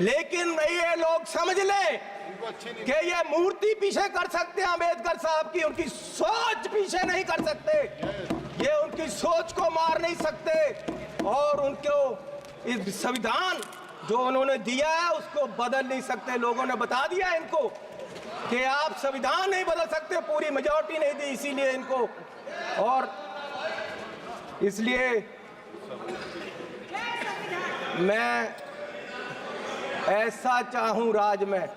लेकिन ये लोग समझ लें कि ये मूर्ति पीछे कर सकते हैं अंबेडकर साहब की, उनकी सोच पीछे नहीं कर सकते, ये उनकी सोच को मार नहीं सकते और उनको इस संविधान जो उन्होंने दिया है उसको बदल नहीं सकते। लोगों ने बता दिया इनको कि आप संविधान नहीं बदल सकते, पूरी मेजॉरिटी नहीं दी इसीलिए इनको। और इसलिए मैं ऐसा चाहूं राज में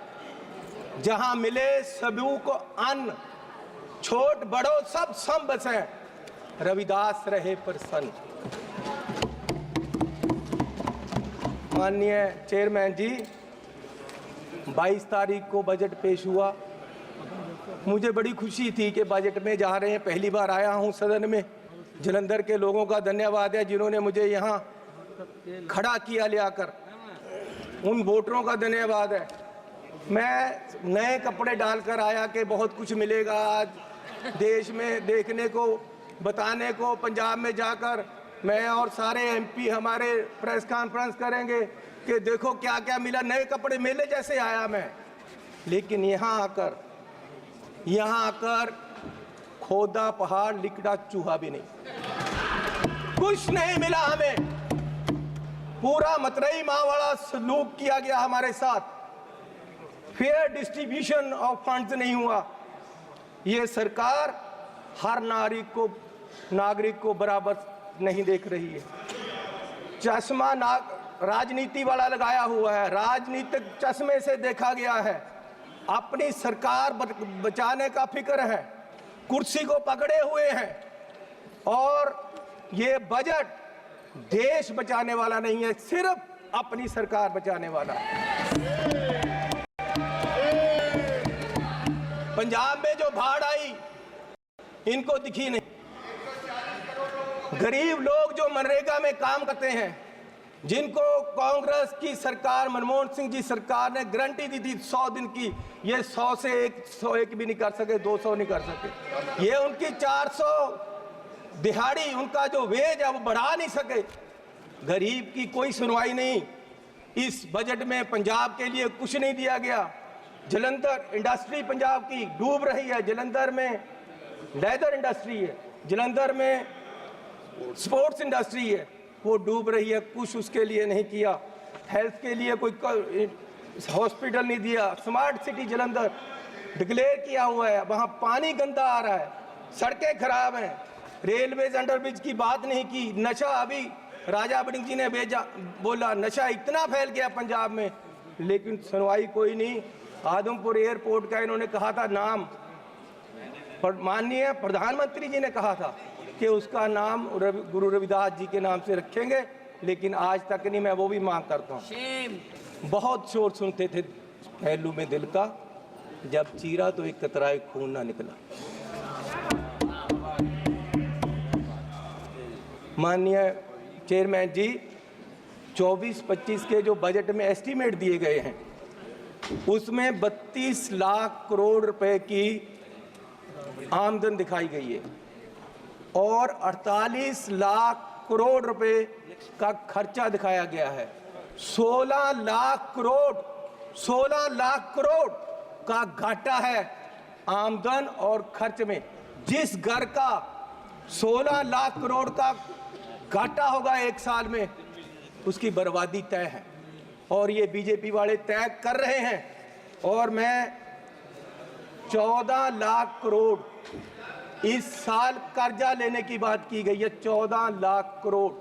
जहां मिले सभी को अन्न, छोट बड़ो सब सम बसे, रविदास रहे प्रसन्न। माननीय चेयरमैन जी, 22 तारीख को बजट पेश हुआ। मुझे बड़ी खुशी थी कि बजट में जा रहे हैं, पहली बार आया हूं सदन में। जलंधर के लोगों का धन्यवाद है जिन्होंने मुझे यहां खड़ा किया ले आकर, उन वोटरों का धन्यवाद है। मैं नए कपड़े डालकर आया कि बहुत कुछ मिलेगा आज देश में देखने को, बताने को। पंजाब में जाकर मैं और सारे एमपी हमारे प्रेस कॉन्फ्रेंस करेंगे कि देखो क्या क्या मिला, नए कपड़े मेले जैसे आया मैं। लेकिन यहाँ आकर खोदा पहाड़ लिकड़ा चूहा भी नहीं, कुछ नहीं मिला हमें। पूरा मतरई माँ वाला सलूक किया गया हमारे साथ, फेयर डिस्ट्रीब्यूशन ऑफ फंड्स नहीं हुआ। ये सरकार हर नागरिक को बराबर नहीं देख रही है। चश्मा राजनीति वाला लगाया हुआ है, राजनीतिक चश्मे से देखा गया है। अपनी सरकार बचाने का फिक्र है, कुर्सी को पकड़े हुए हैं। और ये बजट देश बचाने वाला नहीं है, सिर्फ अपनी सरकार बचाने वाला है। पंजाब में जो बाढ़ आई इनको दिखी नहीं। गरीब लोग जो मनरेगा में काम करते हैं, जिनको कांग्रेस की सरकार, मनमोहन सिंह जी सरकार ने गारंटी दी थी 100 दिन की, ये 100 से 101 भी नहीं कर सके, 200 नहीं कर सके। ये उनकी 400 दिहाड़ी, उनका जो वेज है वो बढ़ा नहीं सके। गरीब की कोई सुनवाई नहीं। इस बजट में पंजाब के लिए कुछ नहीं दिया गया। जलंधर इंडस्ट्री पंजाब की डूब रही है। जलंधर में लेदर इंडस्ट्री है, जलंधर में स्पोर्ट्स इंडस्ट्री है, वो डूब रही है। कुछ उसके लिए नहीं किया। हेल्थ के लिए कोई हॉस्पिटल नहीं दिया। स्मार्ट सिटी जलंधर डिक्लेयर किया हुआ है, वहाँ पानी गंदा आ रहा है, सड़कें खराब हैं। रेलवेज अंडरब्रिज की बात नहीं की। नशा, अभी राजा बड़िंग जी ने बोला नशा इतना फैल गया पंजाब में, लेकिन सुनवाई कोई नहीं। आदमपुर एयरपोर्ट का इन्होंने कहा था नाम, माननीय प्रधानमंत्री जी ने कहा था कि उसका नाम गुरु रविदास जी के नाम से रखेंगे, लेकिन आज तक नहीं। मैं वो भी मांग करता हूँ। बहुत शोर सुनते थे पहलू में दिल का, जब चीरा तो एक कतराए खून ना निकला। माननीय चेयरमैन जी, 24-25 के जो बजट में एस्टीमेट दिए गए हैं उसमें 32 लाख करोड़ रुपए की आमदन दिखाई गई है और 48 लाख करोड़ रुपए का खर्चा दिखाया गया है। 16 लाख करोड़ का घाटा है आमदन और खर्च में। जिस घर का 16 लाख करोड़ का घाटा होगा एक साल में, उसकी बर्बादी तय है और ये बीजेपी वाले तय कर रहे हैं। और मैं 14 लाख करोड़ इस साल कर्जा लेने की बात की गई है, 14 लाख करोड़।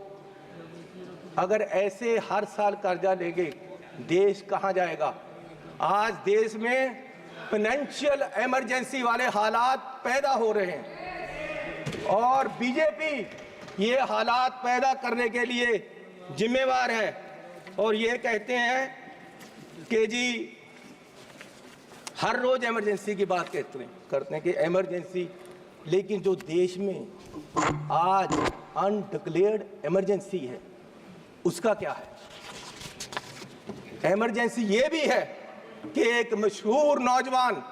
अगर ऐसे हर साल कर्जा लेंगे देश कहां जाएगा? आज देश में फाइनेंशियल इमरजेंसी वाले हालात पैदा हो रहे हैं और बीजेपी ये हालात पैदा करने के लिए जिम्मेवार है। और ये कहते हैं कि जी हर रोज इमरजेंसी की बात करते हैं कि इमरजेंसी, लेकिन जो देश में आज अनडिक्लेयर्ड इमरजेंसी है उसका क्या है? इमरजेंसी ये भी है कि एक मशहूर नौजवान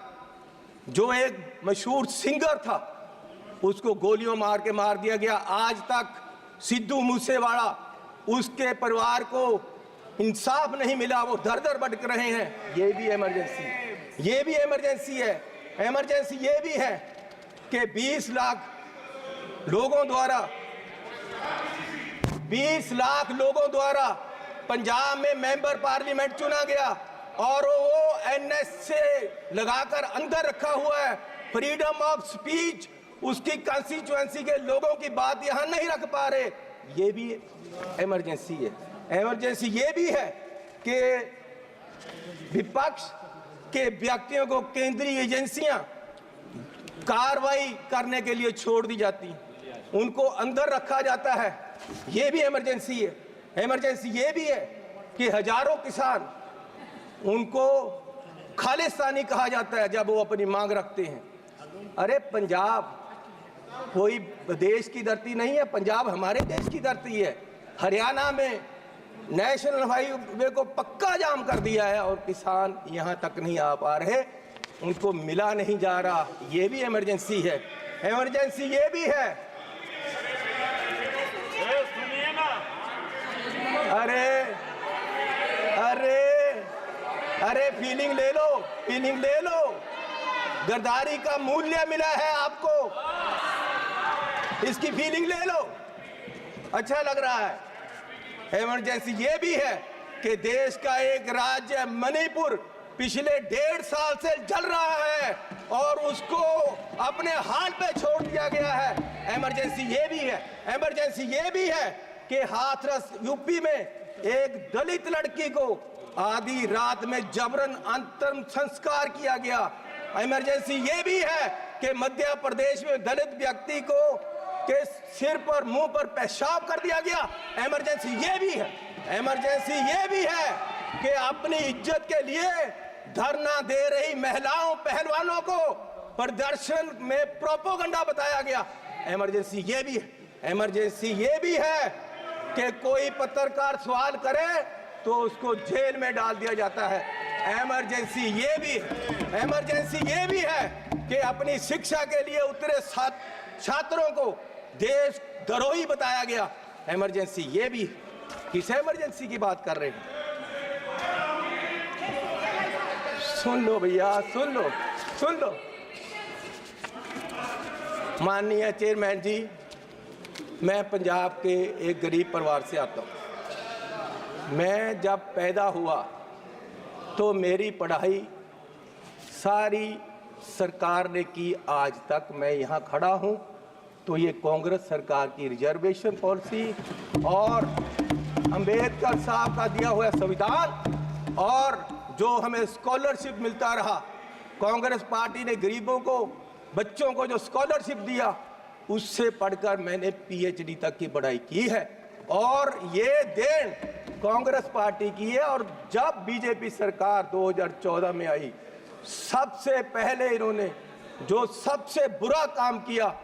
जो एक मशहूर सिंगर था उसको गोलियों मार के मार दिया गया। आज तक सिद्धू मूसेवाला उसके परिवार को इंसाफ नहीं मिला, वो दर दर भटक रहे हैं। ये भी इमरजेंसी, ये भी इमरजेंसी है। इमरजेंसी ये भी है कि 20 लाख लोगों द्वारा पंजाब में मेंबर पार्लियामेंट चुना गया और वो एनएस से लगाकर अंदर रखा हुआ है। फ्रीडम ऑफ स्पीच, उसकी कंस्टिट्यूएंसी के लोगों की बात यहां नहीं रख पा रहे। ये भी इमरजेंसी है। इमरजेंसी ये भी है कि विपक्ष के व्यक्तियों को केंद्रीय एजेंसियां कार्रवाई करने के लिए छोड़ दी जाती, उनको अंदर रखा जाता है। ये भी इमरजेंसी है। इमरजेंसी ये भी है कि हजारों किसान, उनको खालिस्तानी कहा जाता है जब वो अपनी मांग रखते हैं। अरे पंजाब कोई देश की धरती नहीं है, पंजाब हमारे देश की धरती है। हरियाणा में नेशनल हाईवे को पक्का जाम कर दिया है और किसान यहाँ तक नहीं आ पा रहे, उनको मिला नहीं जा रहा। ये भी इमरजेंसी है। इमरजेंसी ये भी है, अरे अरे अरे फीलिंग ले लो, फीलिंग ले लो। गद्दारी का मूल्य मिला है आपको, इसकी फीलिंग ले लो, अच्छा लग रहा है। इमरजेंसी ये भी है कि देश का एक राज्य मणिपुर पिछले 1.5 साल से जल रहा है और उसको अपने हाल पे छोड़ दिया गया है। इमरजेंसी ये भी है। इमरजेंसी ये भी है कि हाथरस यूपी में एक दलित लड़की को आधी रात में जबरन अंतिम संस्कार किया गया। इमरजेंसी ये भी है कि मध्य प्रदेश में दलित व्यक्ति को के सिर पर, मुंह पर पेशाब कर दिया गया। इमरजेंसी ये भी है। इमरजेंसी ये भी है कि अपनी इज्जत के लिए धरना दे रही महिलाओं, पहलवानों को प्रदर्शन में प्रोपोगंडा बताया गया। इमरजेंसी ये भी है। इमरजेंसी ये भी है कि कोई पत्रकार सवाल करे तो उसको जेल में डाल दिया जाता है। इमरजेंसी ये भी है। इमरजेंसी ये भी है कि अपनी शिक्षा के लिए उतरे छात्रों को देश द्रोही बताया गया। इमरजेंसी ये भी। किस इमरजेंसी की बात कर रहे हैं? सुन लो भैया, सुन लो, सुन लो। माननीय चेयरमैन जी, मैं पंजाब के एक गरीब परिवार से आता हूँ। मैं जब पैदा हुआ तो मेरी पढ़ाई सारी सरकार ने की। आज तक मैं यहाँ खड़ा हूँ तो ये कांग्रेस सरकार की रिजर्वेशन पॉलिसी और अंबेडकर साहब का दिया हुआ संविधान और जो हमें स्कॉलरशिप मिलता रहा, कांग्रेस पार्टी ने गरीबों को, बच्चों को जो स्कॉलरशिप दिया, उससे पढ़कर मैंने पीएचडी तक की पढ़ाई की है और ये देन कांग्रेस पार्टी की है। और जब बीजेपी सरकार 2014 में आई, सबसे पहले इन्होंने जो सबसे बुरा काम किया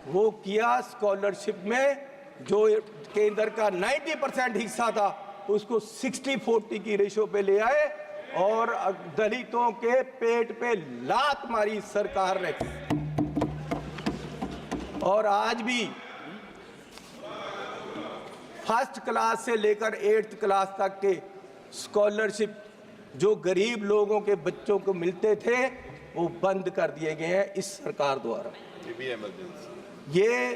वो किया, स्कॉलरशिप में जो केंद्र का 90% हिस्सा था उसको 60-40 की रेशो पे ले आए और दलितों के पेट पे लात मारी सरकार ने। और आज भी फर्स्ट क्लास से लेकर 8th क्लास तक के स्कॉलरशिप जो गरीब लोगों के बच्चों को मिलते थे वो बंद कर दिए गए हैं इस सरकार द्वारा। ये भी इमरजेंसी। ये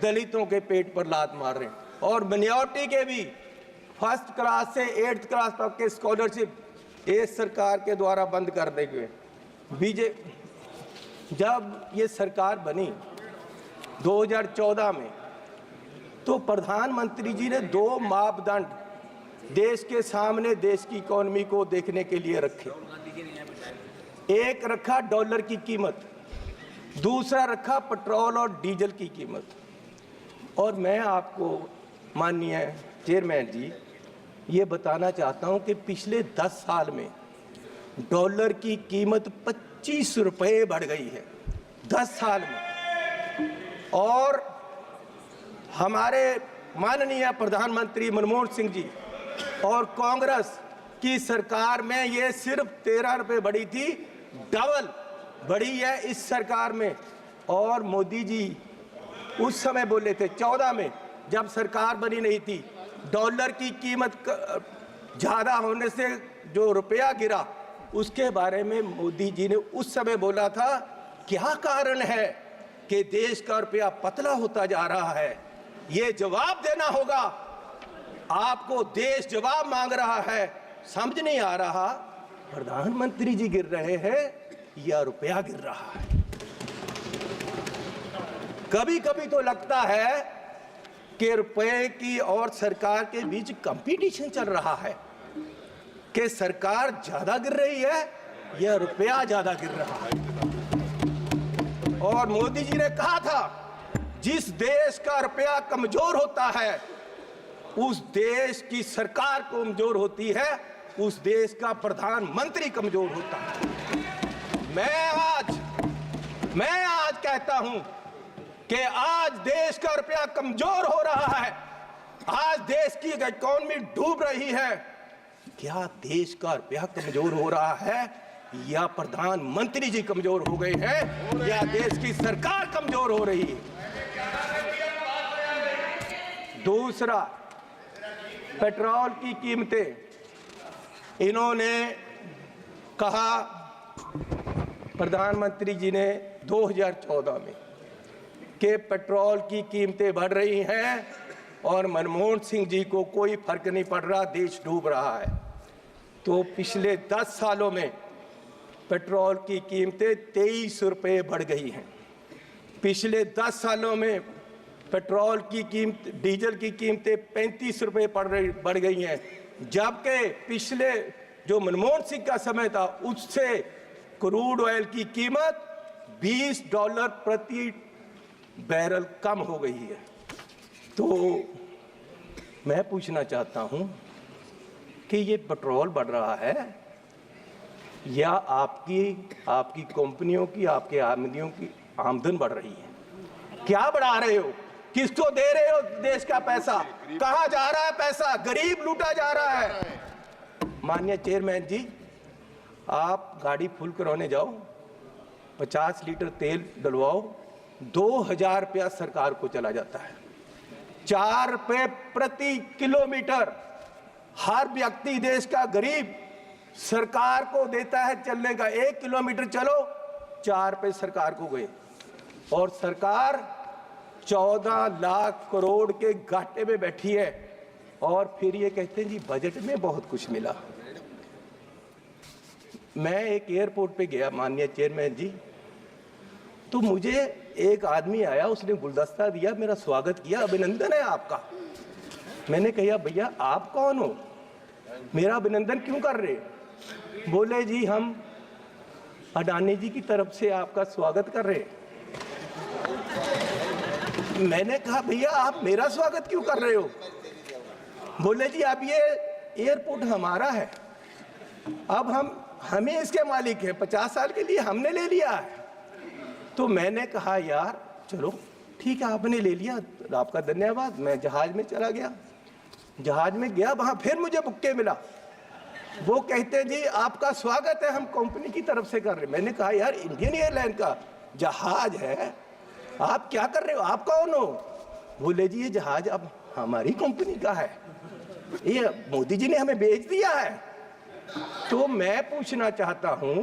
दलितों के पेट पर लात मार रहे हैं। और मिनॉरिटी के भी फर्स्ट क्लास से 8th क्लास तक के स्कॉलरशिप इस सरकार के द्वारा बंद कर दिए गए। जब ये सरकार बनी 2014 में तो प्रधानमंत्री जी ने 2 मापदंड देश के सामने देश की इकोनॉमी को देखने के लिए रखे। एक रखा डॉलर की कीमत, दूसरा रखा पेट्रोल और डीजल की कीमत। और मैं आपको माननीय चेयरमैन जी ये बताना चाहता हूं कि पिछले 10 साल में डॉलर की कीमत 25 रुपये बढ़ गई है 10 साल में। और हमारे माननीय प्रधानमंत्री मनमोहन सिंह जी और कांग्रेस की सरकार में ये सिर्फ 13 रुपये बढ़ी थी, डबल बढ़ी है इस सरकार में। और मोदी जी उस समय बोले थे 14 में, जब सरकार बनी नहीं थी, डॉलर की कीमत ज्यादा होने से जो रुपया गिरा उसके बारे में मोदी जी ने उस समय बोला था, क्या कारण है कि देश का रुपया पतला होता जा रहा है, ये जवाब देना होगा आपको। देश जवाब मांग रहा है, समझ नहीं आ रहा प्रधानमंत्री जी गिर रहे हैं या रुपया गिर रहा है। कभी कभी तो लगता है कि रुपए की और सरकार के बीच कंपटीशन चल रहा है कि सरकार ज्यादा गिर रही है या रुपया ज्यादा गिर रहा है। और मोदी जी ने कहा था, जिस देश का रुपया कमजोर होता है उस देश की सरकार कमजोर होती है, उस देश का प्रधानमंत्री कमजोर होता है। मैं आज कहता हूं कि आज देश का रुपया कमजोर हो रहा है, आज देश की इकोनॉमी डूब रही है। क्या देश का रुपया कमजोर हो रहा है या प्रधानमंत्री जी कमजोर हो गए हैं या देश की सरकार कमजोर हो रही है? दूसरा, पेट्रोल की कीमतें। इन्होंने कहा, प्रधानमंत्री जी ने 2014 में कि पेट्रोल की कीमतें बढ़ रही हैं और मनमोहन सिंह जी को कोई फर्क नहीं पड़ रहा, देश डूब रहा है। तो पिछले 10 सालों में पेट्रोल की कीमतें 23 रुपये बढ़ गई हैं। पिछले 10 सालों में पेट्रोल की कीमत, डीजल की कीमतें 35 रुपये बढ़ गई हैं, जबकि पिछले जो मनमोहन सिंह का समय था उससे क्रूड ऑयल की कीमत $20 प्रति बैरल कम हो गई है। तो मैं पूछना चाहता हूं कि ये पेट्रोल बढ़ रहा है या आपकी कंपनियों की, आपके आमदनियों की आमदन बढ़ रही है? क्या बढ़ा रहे हो? किसको दे रहे हो देश का पैसा? कहां जा रहा है पैसा? गरीब लूटा जा रहा है। माननीय चेयरमैन जी, आप गाड़ी फुल कराने जाओ, 50 लीटर तेल डलवाओ, 2000 रुपया सरकार को चला जाता है। 4 रुपये प्रति किलोमीटर हर व्यक्ति देश का गरीब सरकार को देता है चलने का। 1 किलोमीटर चलो 4 रुपये सरकार को गए, और सरकार 14 लाख करोड़ के घाटे में बैठी है। और फिर ये कहते हैं जी बजट में बहुत कुछ मिला। मैं एक एयरपोर्ट पे गया माननीय चेयरमैन जी, तो मुझे एक आदमी आया, उसने गुलदस्ता दिया, मेरा स्वागत किया, अभिनंदन है आपका। मैंने कहा भैया आप कौन हो, मेरा अभिनंदन क्यों कर रहे? बोले जी हम अडानी जी की तरफ से आपका स्वागत कर रहे। मैंने कहा भैया आप मेरा स्वागत क्यों कर रहे हो? बोले जी अब ये एयरपोर्ट हमारा है, अब हमें इसके मालिक हैं, 50 साल के लिए हमने ले लिया है। तो मैंने कहा यार चलो ठीक है, आपने ले लिया, आपका धन्यवाद। मैं जहाज में चला गया, जहाज में गया, वहां फिर मुझे बुक्के मिला। वो कहते जी आपका स्वागत है, हम कंपनी की तरफ से कर रहे। मैंने कहा यार इंडियन एयरलाइन का जहाज है, आप क्या कर रहे हो, आप कौन हो? बोले जी ये जहाज अब हमारी कंपनी का है, ये मोदी जी ने हमें बेच दिया है। तो मैं पूछना चाहता हूं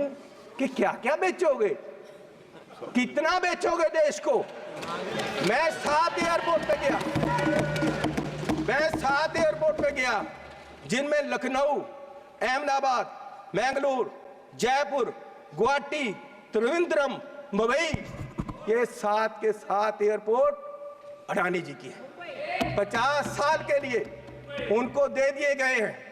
कि क्या क्या बेचोगे, कितना बेचोगे देश को? मैं 7 एयरपोर्ट पे गया, जिनमें लखनऊ, अहमदाबाद, मैंगलोर, जयपुर, गुवाहाटी, त्रिवेंद्रम, मुंबई, ये 7 के 7 एयरपोर्ट अडानी जी की है। 50 साल के लिए उनको दे दिए गए हैं।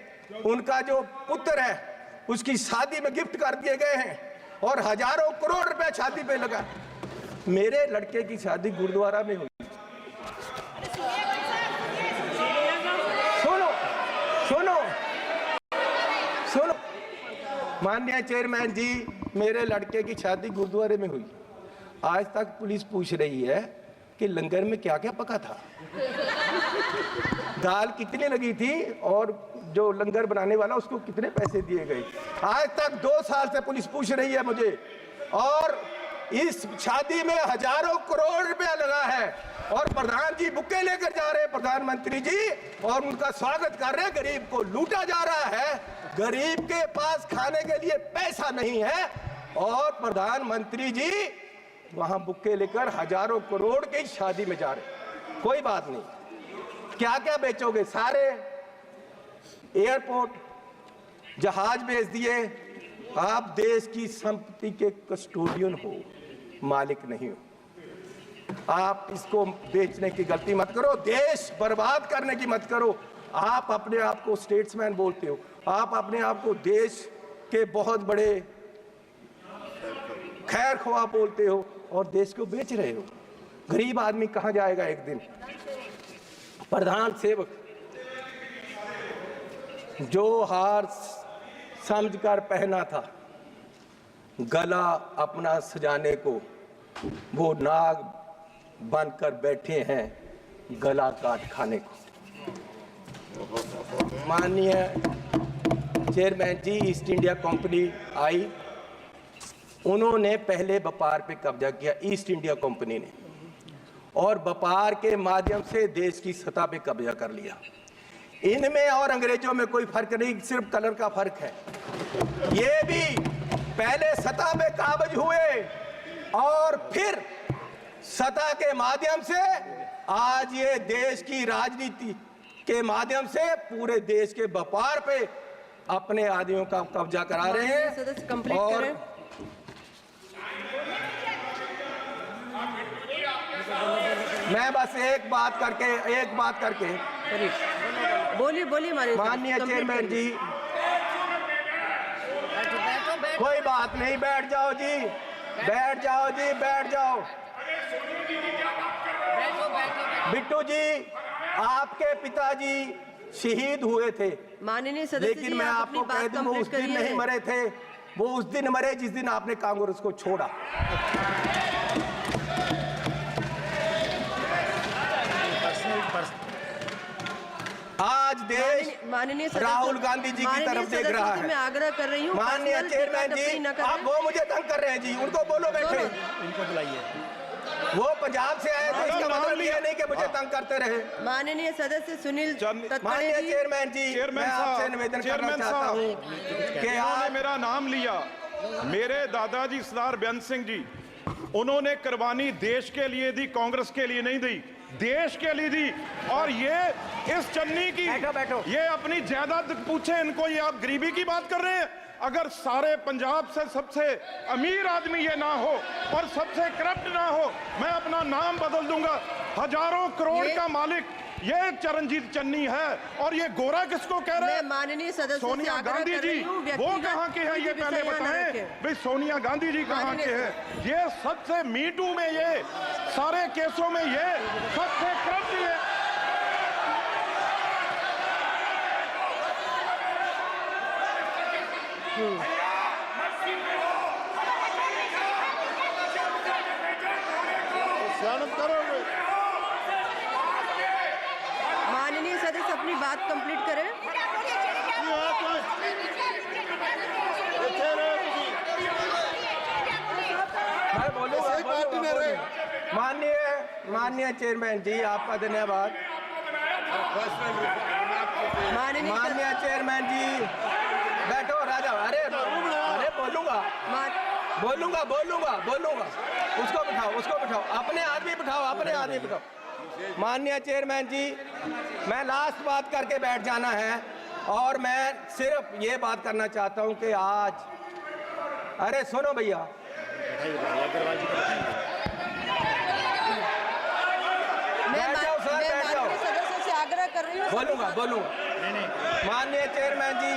उनका जो पुत्र है उसकी शादी में गिफ्ट कर दिए गए हैं, और हजारों करोड़ रुपए शादी पे लगा। मेरे लड़के की शादी गुरुद्वारा में हुई। सुनो माननीय चेयरमैन जी, मेरे लड़के की शादी गुरुद्वारे में हुई। आज तक पुलिस पूछ रही है कि लंगर में क्या क्या पका था, दाल कितनी लगी थी, और जो लंगर बनाने वाला उसको कितने पैसे दिए गए। आज तक 2 साल से पुलिस पूछ रही है मुझे। और इस शादी में हजारों करोड़ रुपया लगा है और प्रधान जी बुके लेकर जा रहे हैं, प्रधानमंत्री जी, और उनका स्वागत कर रहे हैं। गरीब को लूटा जा रहा है, गरीब के पास खाने के लिए पैसा नहीं है और प्रधानमंत्री जी वहां बुके लेकर हजारों करोड़ की शादी में जा रहे। कोई बात नहीं, क्या क्या बेचोगे? सारे एयरपोर्ट, जहाज बेच दिए। आप देश की संपत्ति के कस्टोडियन हो, मालिक नहीं हो। आप इसको बेचने की गलती मत करो, देश बर्बाद करने की मत करो। आप अपने आप को स्टेट्समैन बोलते हो, आप अपने आप को देश के बहुत बड़े खैर ख्वाह बोलते हो और देश को बेच रहे हो। गरीब आदमी कहां जाएगा एक दिन? प्रधान सेवक जो हार समझकर पहना था, गला अपना सजाने को, वो नाग बनकर बैठे हैं गला काट खाने को। माननीय चेयरमैन जी, ईस्ट इंडिया कंपनी आई, उन्होंने पहले व्यापार पे कब्जा किया, ईस्ट इंडिया कंपनी ने, और व्यापार के माध्यम से देश की सतह पे कब्जा कर लिया। इनमें और अंग्रेजों में कोई फर्क नहीं, सिर्फ कलर का फर्क है। ये भी पहले सतह पे काबज हुए और फिर सतह के माध्यम से आज ये देश की राजनीति के माध्यम से पूरे देश के व्यापार पे अपने आदमियों का कब्जा करा रहे हैं। और मैं बस एक बात करके बोलिए माननीय चेयरमैन जी, कोई बात नहीं, बैठ जाओ जी, बैठ जाओ। बिट्टू जी, आपके पिताजी शहीद हुए थे, माननीय सदस्य, लेकिन मैं आपको कह दूं वो उस दिन नहीं मरे थे, वो उस दिन मरे जिस दिन आपने कांग्रेस को छोड़ा। आज देश राहुल गांधी जी की तरफ देख रहा है। मैं आग्रह कर रही हूँ, माननीय चेयरमैन जी, आप वो मुझे तंग कर रहे हैं जी, उनको बोलो बैठे, इनको बुलाइए। वो पंजाब से आए थे, इसका मतलब ये नहीं कि मुझे तंग करते रहे। माननीय सदस्य सुनील माननीय चेयरमैन जी, मैं आपसे निवेदन करना चाहता हूँ कि आपने मेरा नाम लिया। मेरे दादाजी सरदार बेअंत सिंह जी, उन्होंने कुर्बानी देश के लिए दी, कांग्रेस के लिए नहीं दी, देश के लिए दी। और ये इस चन्नी की बैठो। ये अपनी जायदाद पूछे इनको, ये आप गरीबी की बात कर रहे हैं? अगर सारे पंजाब से सबसे अमीर आदमी ये ना हो और सबसे करप्ट ना हो, मैं अपना नाम बदल दूंगा। हजारों करोड़ का मालिक ये चरणजीत चन्नी है। और ये गोरा किसको कह रहे हैं? माननीय सदस्य सोनिया गांधी जी, वो कहाँ के हैं ये पहले बताएं भाई। सोनिया गांधी जी कहाँ के हैं? ये सबसे मीटू में, ये सारे केसों में ये सबसे करप्ट ये। माननीय सदस्य अपनी बात कंप्लीट करें। माननीय चेयरमैन जी, आपका धन्यवाद। माननीय चेयरमैन जी, बैठो राजा। अरे बोलूंगा। उसको बिठाओ, अपने आदमी बिठाओ। माननीय चेयरमैन जी, मैं लास्ट बात करके बैठ जाना है और मैं सिर्फ ये बात करना चाहता हूं कि आज, अरे सुनो भैया, बैठ जाओ सर, बैठ जाओ। सदस्य से आग्रह कर रही हूँ, बोलूंगा। माननीय चेयरमैन जी,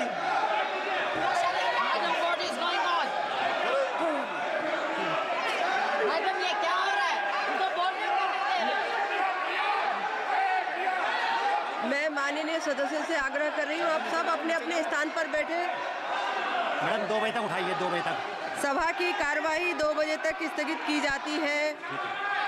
माननीय सदस्य से आग्रह कर रही हूँ, आप सब अपने अपने स्थान पर बैठे। मैडम 2 बजे तक उठाइए, 2 बजे तक। सभा की कार्यवाही 2 बजे तक स्थगित की जाती है।